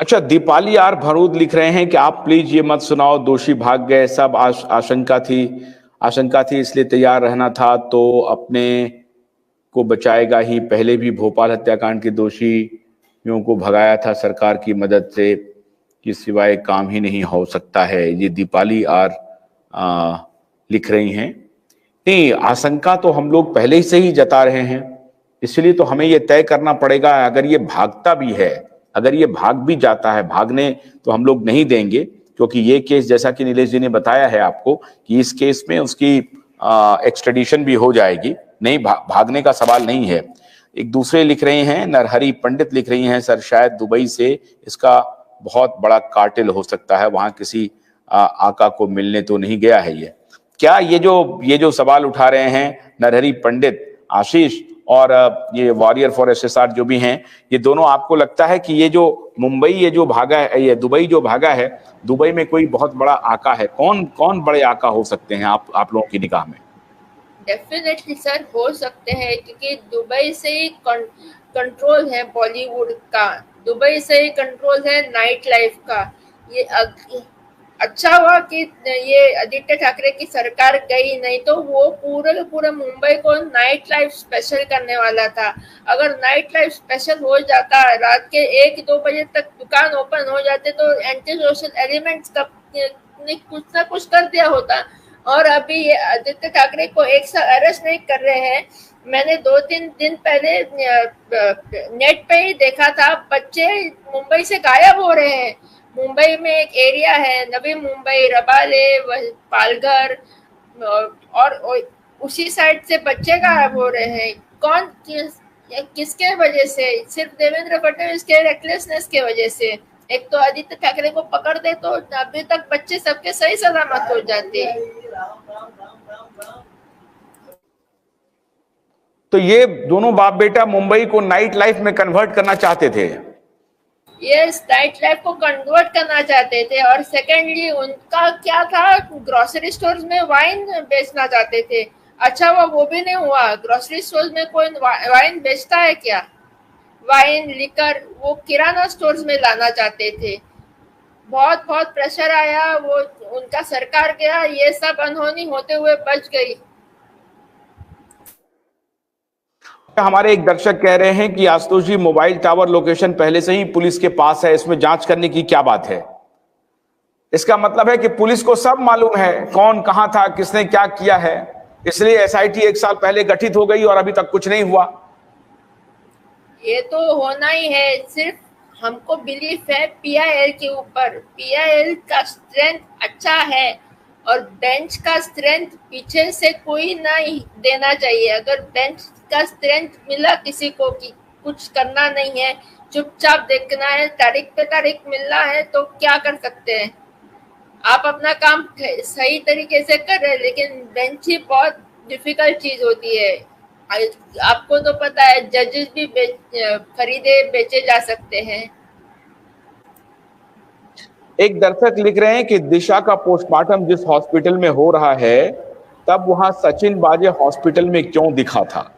अच्छा, दीपाली आर भरूद लिख रहे हैं कि आप प्लीज ये मत सुनाओ दोषी भाग गए सब, आशंका थी इसलिए तैयार रहना था, तो अपने को बचाएगा ही। पहले भी भोपाल हत्याकांड के दोषियों को भगाया था सरकार की मदद से, कि सिवाय काम ही नहीं हो सकता है। ये दीपाली आर लिख रही हैं। नहीं, आशंका तो हम लोग पहले ही से ही जता रहे हैं, इसलिए तो हमें यह तय करना पड़ेगा। अगर ये भागता भी है, अगर ये भाग भी जाता है, भागने तो हम लोग नहीं देंगे, क्योंकि ये केस जैसा कि नीलेश जी ने बताया है आपको कि इस केस में उसकी एक्सट्रेडिशन भी हो जाएगी। नहीं, भागने का सवाल नहीं है। एक दूसरे लिख रहे हैं, नरहरी पंडित लिख रही हैं, सर शायद दुबई से इसका बहुत बड़ा कार्टेल हो सकता है, वहां किसी आका को मिलने तो नहीं गया है ये। क्या ये जो सवाल उठा रहे हैं नरहरी पंडित, आशीष और ये वॉरियर फॉर एसएसआर जो भी हैं, ये दोनों आपको लगता है कि ये जो मुंबई ये जो भागा है, ये दुबई जो भागा है, दुबई में कोई बहुत बड़ा आका है? कौन कौन बड़े आका हो सकते हैं आप लोगों की निगाह में? डेफिनेटली सर हो सकते हैं, क्योंकि दुबई से ही कंट्रोल है बॉलीवुड का, दुबई से ही कंट्रोल है नाइट लाइफ का। ये अच्छा हुआ कि ये आदित्य ठाकरे की सरकार गई, नहीं तो वो पूरा मुंबई को नाइट लाइफ स्पेशल करने वाला था। अगर नाइट लाइफ स्पेशल हो जाता, रात के 1-2 बजे तक दुकान ओपन हो जाते, तो एंटी सोशल एलिमेंट्स ने कुछ ना कुछ कर दिया होता। और अभी ये आदित्य ठाकरे को एक साल अरेस्ट नहीं कर रहे हैं। मैंने 2-3 दिन पहले नेट पे ही देखा था, बच्चे मुंबई से गायब हो रहे हैं। मुंबई में एक एरिया है नवी मुंबई, रबाले, पालघर, और उसी साइड से बच्चे गायब हो रहे हैं। किसके वजह से? सिर्फ देवेंद्र फडणवीस के रेकलेसनेस के वजह से। एक तो आदित्य ठाकरे को पकड़ दे तो अभी तक बच्चे सबके सही सलामत हो जाते। तो ये दोनों बाप बेटा मुंबई को नाइट लाइफ में कन्वर्ट करना चाहते थे। ये नाइट लाइफ को कन्वर्ट करना चाहते थे, और सेकेंडली उनका क्या था, ग्रोसरी स्टोर्स में वाइन बेचना चाहते थे। अच्छा हुआ वो भी नहीं हुआ। ग्रोसरी स्टोर्स में कोई वाइन बेचता है क्या? वाइन, लिकर वो किराना स्टोर्स में लाना चाहते थे। बहुत बहुत प्रेशर आया, वो उनका सरकार गया, ये सब अनहोनी होते हुए बच गई। हमारे एक दर्शक कह रहे हैं कि आशुतोष जी, मोबाइल टावर लोकेशन पहले से ही पुलिस के पास है, इसमें जांच करने की क्या बात है? इसका मतलब है कि पुलिस को सब मालूम है कौन कहां था, किसने क्या किया है, इसलिए एसआईटी 1 साल पहले गठित हो गई और अभी तक कुछ नहीं हुआ। ये तो होना ही है। सिर्फ हमको बिलीफ है पीआईएल के ऊपर। पीआईएल का स्ट्रेंथ अच्छा है, और बेंच का स्ट्रेंथ पीछे से कोई ना देना चाहिए। अगर बेंच का स्ट्रेंथ मिला किसी को कि कुछ करना नहीं है, चुपचाप देखना है, तारीख पे तारीख मिलना है, तो क्या कर सकते हैं? आप अपना काम सही तरीके से कर रहे हैं, लेकिन बेंच ही बहुत डिफिकल्ट चीज होती है। आपको तो पता है, जजेस भी खरीदे बेचे जा सकते हैं। एक दर्शक लिख रहे हैं कि दिशा का पोस्टमार्टम जिस हॉस्पिटल में हो रहा है, तब वहां सचिन बाजे हॉस्पिटल में क्यों दिखा था?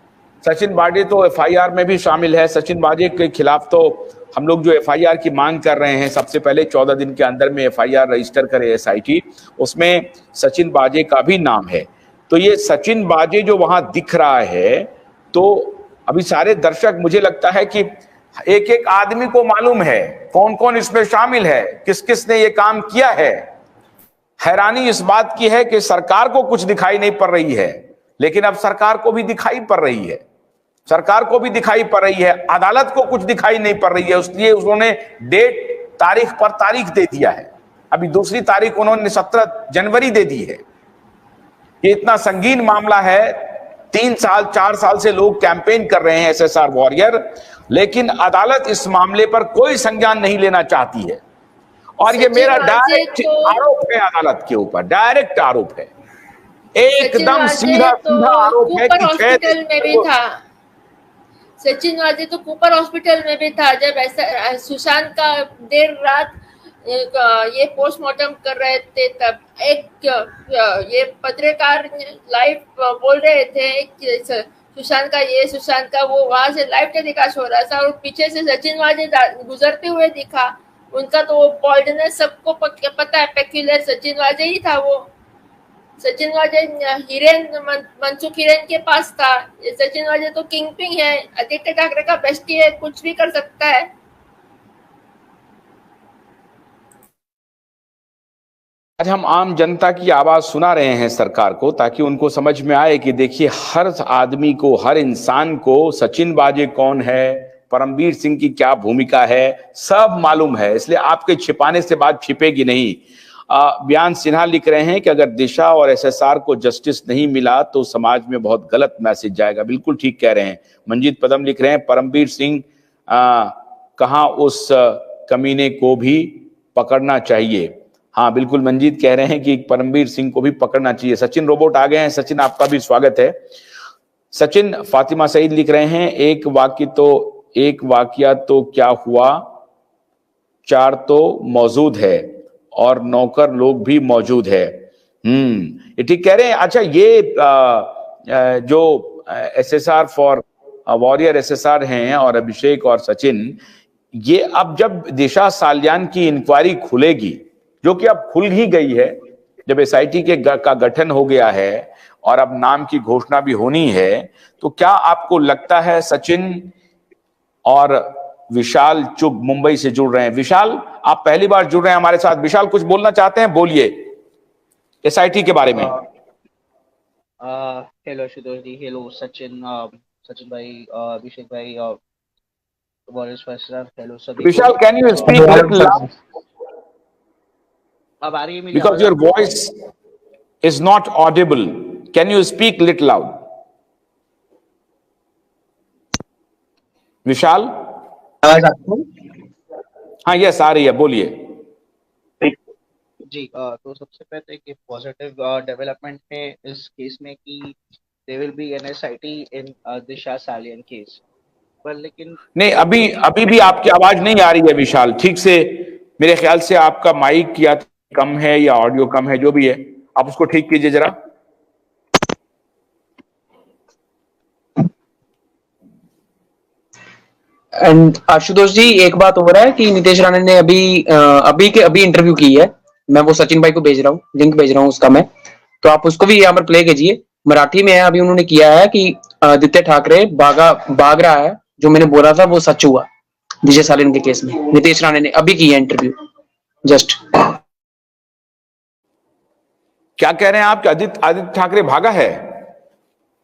सचिन बाजे तो एफआईआर में भी शामिल है। सचिन बाजे के खिलाफ तो हम लोग जो एफआईआर की मांग कर रहे हैं, सबसे पहले 14 दिन के अंदर में एफआईआर रजिस्टर करे एसआईटी, उसमें सचिन बाजे का भी नाम है। तो ये सचिन बाजे जो वहां दिख रहा है, तो अभी सारे दर्शक, मुझे लगता है कि एक एक आदमी को मालूम है कौन कौन इसमें शामिल है, किस किस ने ये काम किया है। हैरानी इस बात की है कि सरकार को कुछ दिखाई नहीं पड़ रही है, लेकिन अब सरकार को भी दिखाई पड़ रही है, सरकार को भी दिखाई पड़ रही है, अदालत को कुछ दिखाई नहीं पड़ रही है, इसलिए उन्होंने डेट तारीख पर तारीख दे दिया है। अभी दूसरी तारीख उन्होंने 17 जनवरी दे दी है। ये इतना संगीन मामला है। 3 साल 4 साल से लोग कैंपेन कर रहे हैं एसएसआर वॉरियर, लेकिन अदालत इस मामले पर कोई संज्ञान नहीं लेना चाहती है। और ये मेरा डायरेक्ट आरोप है अदालत के ऊपर, डायरेक्ट आरोप है, एकदम सीधा सीधा आरोप है कि हॉस्पिटल में भी था। सचिन वाजे तो कूपर हॉस्पिटल में भी था जब ऐसा सुशांत का देर रात ये पोस्टमार्टम कर रहे थे। तब एक ये पत्रकार लाइव बोल रहे थे कि सुशांत का वो, वहां से लाइव टेलीकास्ट हो रहा था, और पीछे से सचिन वाजे गुजरते हुए दिखा। उनका तो वो बॉल्डनेस सबको पता है, पेक्यूलर सचिन वाजे ही था वो। सचिन वाजे मनसुख हिरेन के पास था। सचिन वाजे तो किंग पिंग है, आदित्य ठाकरे का बेस्टी है, कुछ भी कर सकता है। आज हम आम जनता की आवाज सुना रहे हैं सरकार को, ताकि उनको समझ में आए कि देखिए हर आदमी को, हर इंसान को सचिन वाजे कौन है, परमवीर सिंह की क्या भूमिका है, सब मालूम है। इसलिए आपके छिपाने से बात छिपेगी नहीं। बयान सिन्हा लिख रहे हैं कि अगर दिशा और एसएसआर को जस्टिस नहीं मिला तो समाज में बहुत गलत मैसेज जाएगा। बिल्कुल ठीक कह रहे हैं। मंजीत पदम लिख रहे हैं परमवीर सिंह कहां, उस कमीने को भी पकड़ना चाहिए। हाँ बिल्कुल, मंजीत कह रहे हैं कि परमवीर सिंह को भी पकड़ना चाहिए। सचिन रोबोट आ गए हैं। सचिन, आपका भी स्वागत है। सचिन, फातिमा सईद लिख रहे हैं एक वाकया तो क्या हुआ, 4 तो मौजूद है और नौकर लोग भी मौजूद है। ये ठीक कह रहे हैं। अच्छा, ये जो एसएसआर फॉर वॉरियर एसएसआर हैं और अभिषेक और सचिन, ये अब जब दिशा साल्यान की इंक्वायरी खुलेगी, जो कि अब खुल ही गई है, जब एसआईटी का गठन हो गया है और अब नाम की घोषणा भी होनी है, तो क्या आपको लगता है सचिन और विशाल चुग मुंबई से जुड़ रहे हैं? विशाल, आप पहली बार जुड़ रहे हैं हमारे साथ। विशाल, कुछ बोलना चाहते हैं? बोलिए एसआईटी के बारे में। हेलो आशुतोष जी, हेलो सचिन भाई, अभिषेक भाई, हेलो सभी। Vishal, can you speak little loud? अब आ रही है मेरी Because your voice is not audible. Can you speak little loud? विशाल, आवाज आपको? हाँ यस आ रही है, बोलिए। जी, तो सबसे पहले एक पॉजिटिव डेवलपमेंट है इस केस में कि there will be an SIT in Disha Salian case, पर लेकिन नहीं, अभी भी आपकी आवाज नहीं आ रही है विशाल ठीक से। मेरे ख्याल से आपका माइक या कम है या ऑडियो कम है, जो भी है आप उसको ठीक कीजिए जरा। एंड आशुतोष जी, एक बात हो रहा है कि नितेश राणे ने अभी इंटरव्यू की है। मैं वो सचिन भाई को भेज रहा हूँ, लिंक भेज रहा हूँ उसका मैं, तो आप उसको भी यहाँ पर प्ले कीजिए। मराठी में है। अभी उन्होंने किया है कि आदित्य ठाकरे भाग रहा है, जो मैंने बोला था वो सच हुआ दिशा सालियन के केस में। नितेश राणे ने अभी की है इंटरव्यू। जस्ट क्या कह रहे हैं आप कि आदित्य ठाकरे भागा है?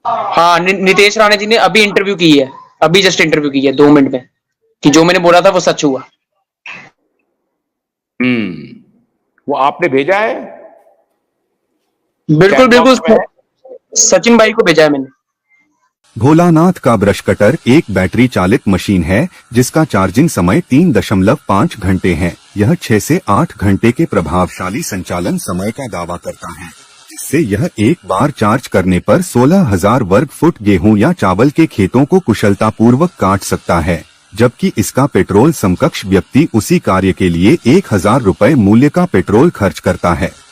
हाँ, नितेश राणे जी ने अभी इंटरव्यू की है, अभी जस्ट इंटरव्यू की है 2 मिनट में, कि जो मैंने बोला था वो सच हुआ। वो आपने भेजा है? बिल्कुल सचिन भाई को भेजा है मैंने। भोलानाथ का ब्रश कटर एक बैटरी चालित मशीन है जिसका चार्जिंग समय 3.5 घंटे है। यह 6 से 8 घंटे के प्रभावशाली संचालन समय का दावा करता है, जिससे यह एक बार चार्ज करने पर 16,000 वर्ग फुट गेहूं या चावल के खेतों को कुशलतापूर्वक काट सकता है, जबकि इसका पेट्रोल समकक्ष व्यक्ति उसी कार्य के लिए 1,000 रुपए मूल्य का पेट्रोल खर्च करता है।